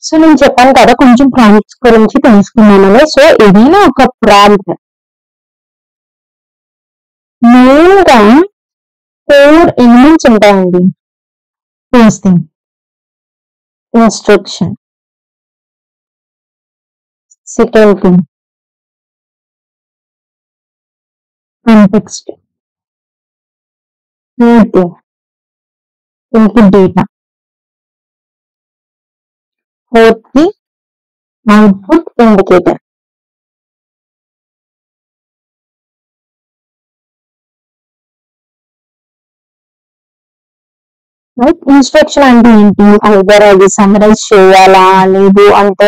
So నేను చెప్పాను కదా కొంచెం ప్రాంప్ట్స్ గురించి తెలుసుకున్నామని. సో ఏదైనా ఒక ప్రాంప్ట్ మెయిన్ గా 4 ఎలిమెంట్స్ ఉంటాయండి. First thing instruction, second thing context, third thing input data, fourth thing output indicator. Instruction అంటే ఏంటి? ఐదర్ అది సమరైజ్ చేయాలా, లేదు అంటే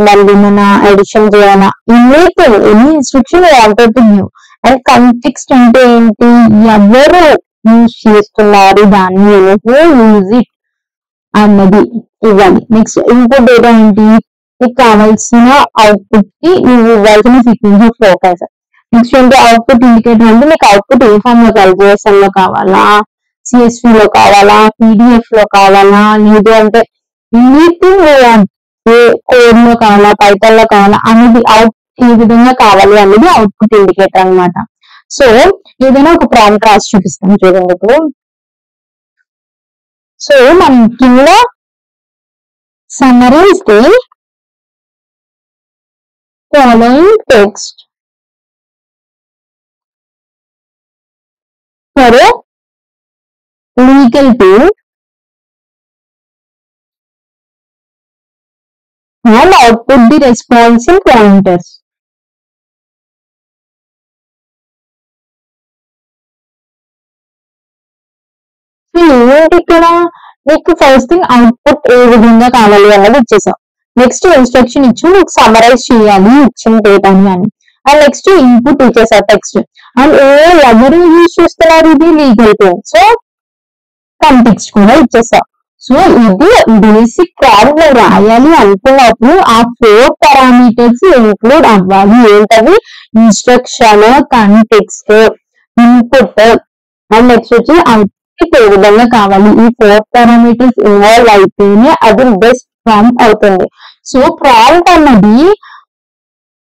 మళ్ళీ మన ఎడిషన్ చేయాలా, anything any instruction wanted to give. And context అంటే ఏంటి? ఎవరు యూజ్ చేస్తున్నారు దాన్ని, యూజ్ ఇట్ అన్నది ఇవ్వాలి. నెక్స్ట్ ఇన్పుట్ డేటా ఏంటి? నీకు కావాల్సిన అవుట్పుట్ కి నువ్వు ఇవ్వాల్సిన సీక్వెన్స్ ఆఫ్ ఫోకస్. నెక్స్ట్ ఏంటి? అవుట్పుట్ ఇండికేటర్ అంటే నీకు అవుట్పుట్ ఏ ఫామ్ లో కావాలి? JSON లో కావాలా, CSV లో కావాలా, PDF లో కావాలా, లేదు అంటే ఎనీథింగ్ ఏ కోడ్ లో కావాలా, పైథాన్ లో కావాలా అనేది ఏ విధంగా కావాలి అనేది అవుట్పుట్ ఇండికేటర్ అన్నమాట. సో ఏదైనా ఒక ప్రాంప్ట్ రాసి చూపిస్తాం చూడండి ఇప్పుడు. సో మనం కింద summarize the following text for a legal tool and output the response in pointers. ఏంటి ఇక్కడ? నీకు ఫస్ట్ థింగ్ అవుట్పుట్ ఏ విధంగా కావాలి అన్నది ఇచ్చేసాం. నెక్స్ట్ ఇన్స్ట్రక్షన్ ఇచ్చి నీకు సమరైజ్ చేయాలి ఇచ్చిన డేటాని అని. అండ్ నెక్స్ట్ ఇన్పుట్ ఇచ్చేసా టెక్స్ట్. అండ్ ఎవరు యూజ్ చేస్తున్నారు? ఇది లీగల్ టూల్. సో కాంటెక్స్ట్ కూడా ఇచ్చేసా. సో ఇది బేసిక్ ప్రాంప్ట్ రాయాలి అనుకున్నప్పుడు ఆ 4 పారామీటర్స్ ఇంక్లూడ్ అవ్వాలి. ఏంటవి? Instruction, context, input and next వచ్చి అవుట్పుట్ ఏ విధంగా కావాలి. ఈ 4 పారామీటర్స్ ఇన్వాల్వ్ అయితేనే అది బెస్ట్ ప్రాంప్ట్ అవుతుంది. సో ప్రాంప్ట్ అన్నది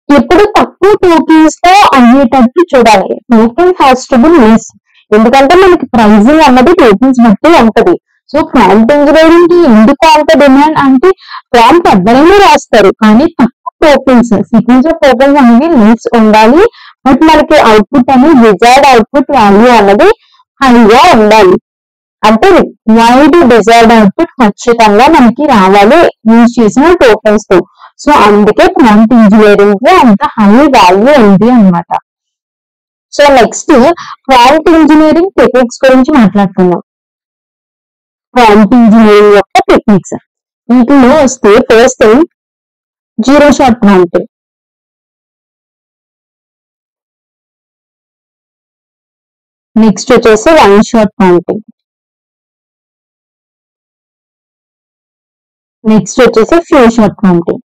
ఎప్పుడు తక్కువ టోకెన్స్ తో అయ్యేటట్టు చూడాలి. Tokens has to be less. ఎందుకంటే మనకి ప్రైజింగ్ అన్నది టోకెన్స్ బట్టి ఉంటది. సో ప్రాంప్ట్ ఇంజనీరింగ్ కి ఎందుకు అంత డిమాండ్ అంటే ప్రాంప్ట్ ఎవరైనా రాస్తారు కానీ తక్కువ టోకెన్స్, సీక్వెన్స్ ఆఫ్ టోకెన్స్ అనేవి లెస్ ఉండాలి. బట్ మనకి అవుట్పుట్ అనేది డిజైర్డ్ అవుట్పుట్ వాల్యూ అన్నది హైగా ఉండాలి. అంటే రిక్వైర్డ్ డిజైర్డ్ అవుట్పుట్ ఖచ్చితంగా మనకి రావాలి యూజ్ చేసిన టోకెన్స్ తో. సో అందుకే ప్రాంప్ట్ ఇంజనీరింగ్ కి అంత హై వాల్యూ ఉంది అన్నమాట. So next prompt engineering techniques గురించి మాట్లాడుకుందాం. ప్రాంప్ట్ ఇంజనీరింగ్ యొక్క టెక్నిక్స్ వీటిలో వస్తే first thing zero shot prompt. Next వచ్చేసి 1 షాట్ ప్రాంప్టింగ్. నెక్స్ట్ వచ్చేసి ఫ్యూ షాట్ ప్రాంప్టింగ్.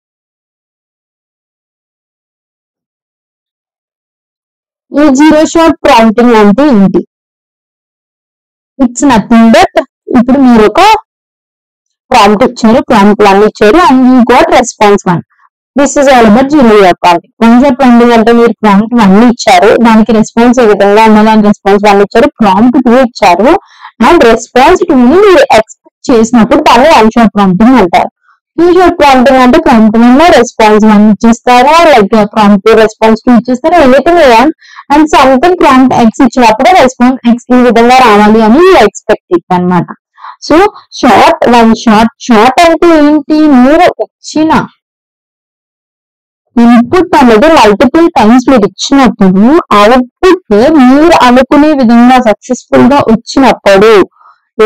ఈ జీరో షాట్ ప్రాంప్టింగ్ అంటే ఏంటి? ఇట్స్ నథింగ్ బట్ ఇప్పుడు మీరు ఒక ప్రాంప్ట్ ఇచ్చారు, ప్రాంప్ట్ 1 ఇచ్చారు and you got response 1. This is all about zero shot prompting. 1 shot prompting అంటే మీరు ప్రాంప్ట్ 1 ఇచ్చారు, దానికి రెస్పాన్స్ ఏ విధంగా ఉన్నదో దానికి రెస్పాన్స్ 1 ఇచ్చారు. ప్రాంప్ట్ 2 ఇచ్చారు అండ్ రెస్పాన్స్ 2 ని మీరు ఎక్స్పెక్ట్ చేసినప్పుడు దాన్ని 1 షాట్ ప్రాంప్టింగ్ అంటారు. 2 షాట్ ప్రాంప్టింగ్ అంటే ప్రాంప్ట్ 1 లో రెస్పాన్స్ 1 ఇచ్చేస్తారా, లైక్ ప్రాంప్ట్ 2 రెస్పాన్స్ 2 ఇచ్చేస్తారా, anything you want. And something prompt X ఇచ్చినప్పుడు రెస్పాన్స్ X ఈ విధంగా రావాలి అని ఎక్స్పెక్ట్ అన్నమాట. సో షార్ట్ 1 షార్ట్ అంటే ఏంటి? మీరు ఇచ్చిన ఇన్పుట్ అనేది మల్టిపుల్ టైమ్స్ మీరు ఇచ్చినప్పుడు అవుట్పుట్ మీరు అనుకునే విధంగా సక్సెస్ఫుల్ గా వచ్చినప్పుడు,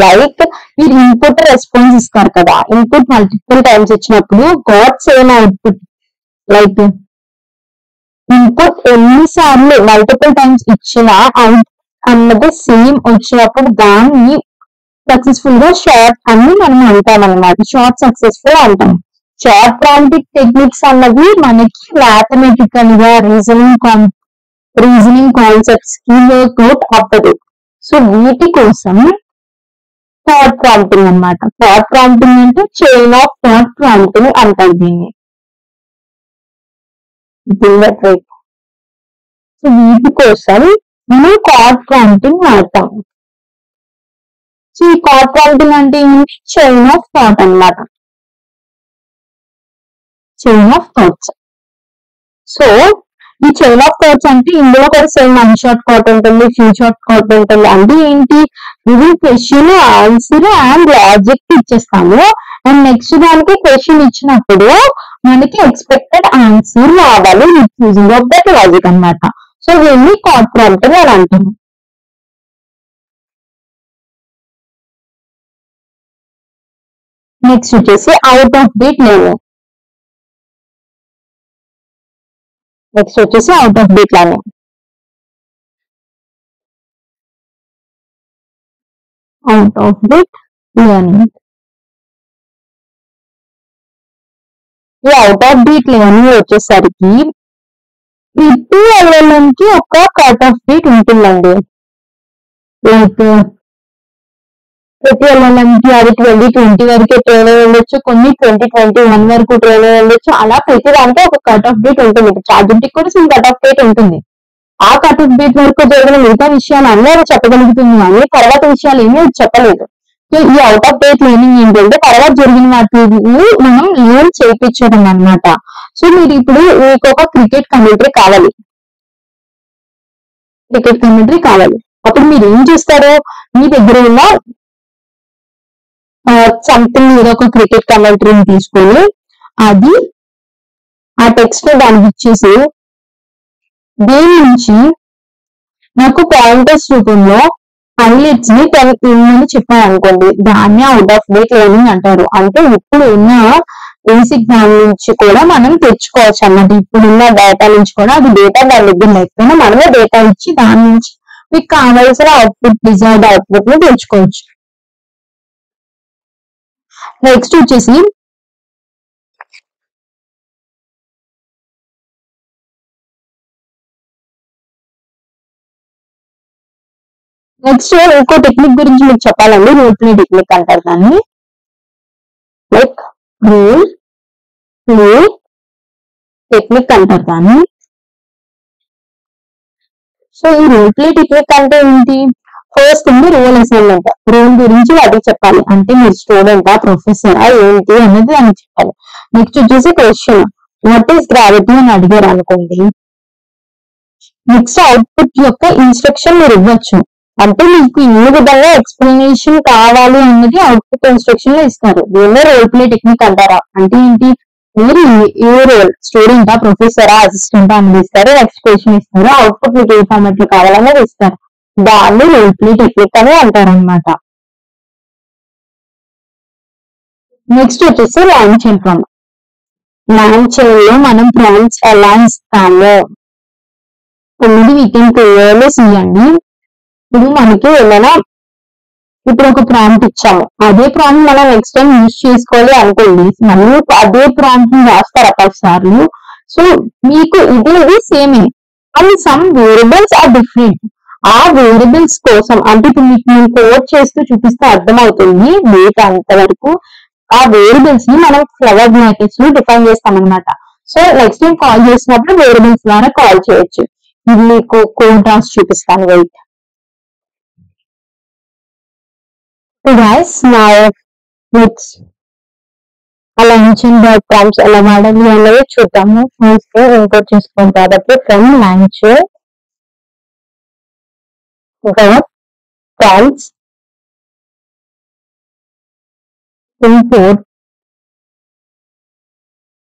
లైక్ మీరు ఇన్పుట్ రెస్పాన్స్ ఇస్తారు కదా, ఇన్పుట్ మల్టిపుల్ టైమ్స్ ఇచ్చినప్పుడు got same output. Like input ఎన్నిసార్లు మల్టిపుల్ టైమ్స్ ఇచ్చిన అవుట్ అన్నది సేమ్ వచ్చినప్పుడు దాన్ని సక్సెస్ఫుల్ గా షార్ట్ అని మనం అంటాం అనమాట. షార్ట్ సక్సెస్ఫుల్ అంటాం. షార్ట్ ప్రాంప్టింగ్ టెక్నిక్స్ అన్నది మనకి మ్యాథమెటికల్ గా రీజనింగ్ కాన్సెప్ట్స్ కి వర్క్అవుట్ అవ్వదు. సో వీటి కోసం థాట్ ప్రాంప్టింగ్ అన్నమాట. థాట్ ప్రాంప్టింగ్ అంటే చైన్ ఆఫ్ థాట్ ప్రాంప్టింగ్ అంటారు దీన్ని. Bullet right. సో వీటి కోసం మనం థాట్ ప్రాంప్టింగ్ వాడతాం. సో ఈ థాట్ ప్రాంప్టింగ్ అంటే ఏంటి? చైన్ ఆఫ్ థాట్ అన్నమాట. Chain of thoughts. సో ఈ చైన్ ఆఫ్ థాట్స్ అంటే ఇందులో కూడా సేమ్ వన్ షాట్ థాట్ ఉంటుంది, ఫ్యూ షాట్ థాట్ ఉంటుంది. అంటే ఏంటి? ఇది క్వశ్చన్, ఆన్సర్ అండ్ లాజిక్ ఇచ్చేస్తాము. అండ్ నెక్స్ట్ దానికి క్వశ్చన్ ఇచ్చినప్పుడు మనకి ఎక్స్పెక్టెడ్ ఆన్సర్ రావాలి with using of that logic అన్నమాట. సో దీన్ని థాట్ ప్రాంప్టింగ్ అని అంటాము. నెక్స్ట్ వచ్చేసి out of beat learning. Next వచ్చేసి out of beat learning. Out of beat learning. ఈ అవుట్ ఆఫ్ బీట్ లెర్నింగ్ వచ్చేసరికి ప్రతి ఎల్ఎల్ఎం కి ఒక కట్ ఆఫ్ బీట్ ఉంటుందండి. లైక్ ప్రతి ఎల్ఎల్ఎం కి అది 2020 వరకు ట్రైన్ అయి ఉండొచ్చు, కొన్ని 2021 వరకు ట్రైన్ అయి ఉండొచ్చు. అలా ప్రతి దాంట్లో ఒక కట్ ఆఫ్ బీట్ ఉంటుంది. ఇప్పుడు చార్జింగ్ కూడా some కట్ ఆఫ్ బీట్ ఉంటుంది. ఆ కట్ ఆఫ్ బీట్ వరకు జరిగిన మిగతా విషయాలు అన్నీ అది చెప్పగలుగుతుంది, కానీ తర్వాత విషయాలు ఏమీ అది చెప్పలేదు. సో ఈ అవుట్ ఆఫ్ బీట్ లెర్నింగ్ ఏంటంటే తర్వాత జరిగిన వాటిని మనం లెర్న్ చేయించడం అన్నమాట. సో మీరు ఇప్పుడు మీకు ఒక క్రికెట్ కమెంటరీ కావాలి, అప్పుడు మీరు ఏం చేస్తారు? మీ దగ్గర ఉన్న సంథింగ్ ఏదో ఒక క్రికెట్ కమెంటరీని తీసుకొని అది ఆ టెక్స్ట్ ని దానికి ఇచ్చేసి దీని నుంచి నాకు పాయింటర్స్ రూపంలో హైలైట్స్ ని ఇవ్వమని చెప్పాను అనుకోండి, దాన్ని అవుట్ ఆఫ్ బీట్ లెర్నింగ్ అంటారు. అంటే ఇప్పుడు ఉన్న బేసిక్ దాని నుంచి కూడా మనం తెచ్చుకోవచ్చు అన్నమాట. ఇప్పుడున్న డేటా నుంచి కూడా అది డేటా దాని దగ్గర లేకపోయినా మనమే డేటా ఇచ్చి దాని నుంచి మీకు కావాల్సిన అవుట్పుట్, డిజైర్డ్ అవుట్పుట్ ని తెచ్చుకోవచ్చు. నెక్స్ట్ వచ్చేసి ఇంకో టెక్నిక్ గురించి మీకు చెప్పాలండి. రోల్ ప్లే టెక్నిక్ అంటారు దాన్ని. లైక్ రోల్ ప్లే టెక్నిక్ అంటారు దాన్ని. సో ఈ రోల్ ప్లే టెక్నిక్ అంటే ఏంటి? ఫస్ట్ ఉంది రోల్ అసైన్మెంట్. రోల్ గురించి వాటికి చెప్పాలి. అంటే మీరు స్టూడెంటా, ప్రొఫెసరా, ఏంటి అనేది దానికి చెప్పాలి. నెక్స్ట్ వచ్చేసి క్వశ్చన్, వాట్ ఈస్ గ్రావిటీ అని అడిగారు అనుకోండి, నెక్స్ట్ అవుట్పుట్ యొక్క ఇన్స్ట్రక్షన్ మీరు ఇవ్వచ్చు. అంటే మీకు ఏ విధంగా ఎక్స్ప్లెనేషన్ కావాలి అన్నది అవుట్పుట్ ఇన్స్ట్రక్షన్ లో ఇస్తారు. దీన్నే రోల్ ప్లే టెక్నిక్ అంటారా? అంటే ఏంటి? మీరు ఏ రోల్, స్టూడెంటా, ప్రొఫెసరా, అసిస్టెంటా అనేది ఇస్తారు. నెక్స్ట్ క్వశ్చన్ ఇస్తారు, అవుట్పుట్ మీకు ఏ ఫార్మాట్ లో కావాలనేది ఇస్తారు. దాన్ని రోల్ ప్లే టెక్నిక్ అని అంటారు అనమాట. నెక్స్ట్ వచ్చేసి line chain problem. Line chain లో మనం ప్రాంప్ట్స్ ఎలా ఇస్తాము అనేది వీ కెన్ క్లియర్లీ సీ అండి. ఇప్పుడు మనకి ఏమైనా ఇప్పుడు ఒక ప్రాంప్ట్ ఇచ్చాము, అదే ప్రాంప్ట్ మనం నెక్స్ట్ టైం యూజ్ చేసుకోవాలి అనుకోండి, మళ్ళీ అదే ప్రాంప్ట్ ని రాస్తారు 10 సార్లు. సో మీకు ఇది సేమే, and some variables are different. ఆ వేరియబుల్స్ కోసం అంటే ఇప్పుడు మీకు నేను కోడ్ చేస్తూ చూపిస్తే అర్థమవుతుంది డేటా అంతవరకు. ఆ వేరియబుల్స్ ని మనం ఫ్లవర్ బ్రాకెట్స్ లో డిఫైన్ చేస్తాం అనమాట. సో నెక్స్ట్ టైం కాల్ చేసినప్పుడు వేరియబుల్స్ ద్వారా కాల్ చేయొచ్చు. ఇది మీకు కోడ్ రాసి చూపిస్తాను, wait. So guys, now let's LangChain prompts ఎలా వాడాలి అనేది చూద్దాము. ఫస్ట్ ఇంపోర్ట్ చేసుకోండి కాబట్టి from LangChain prompts import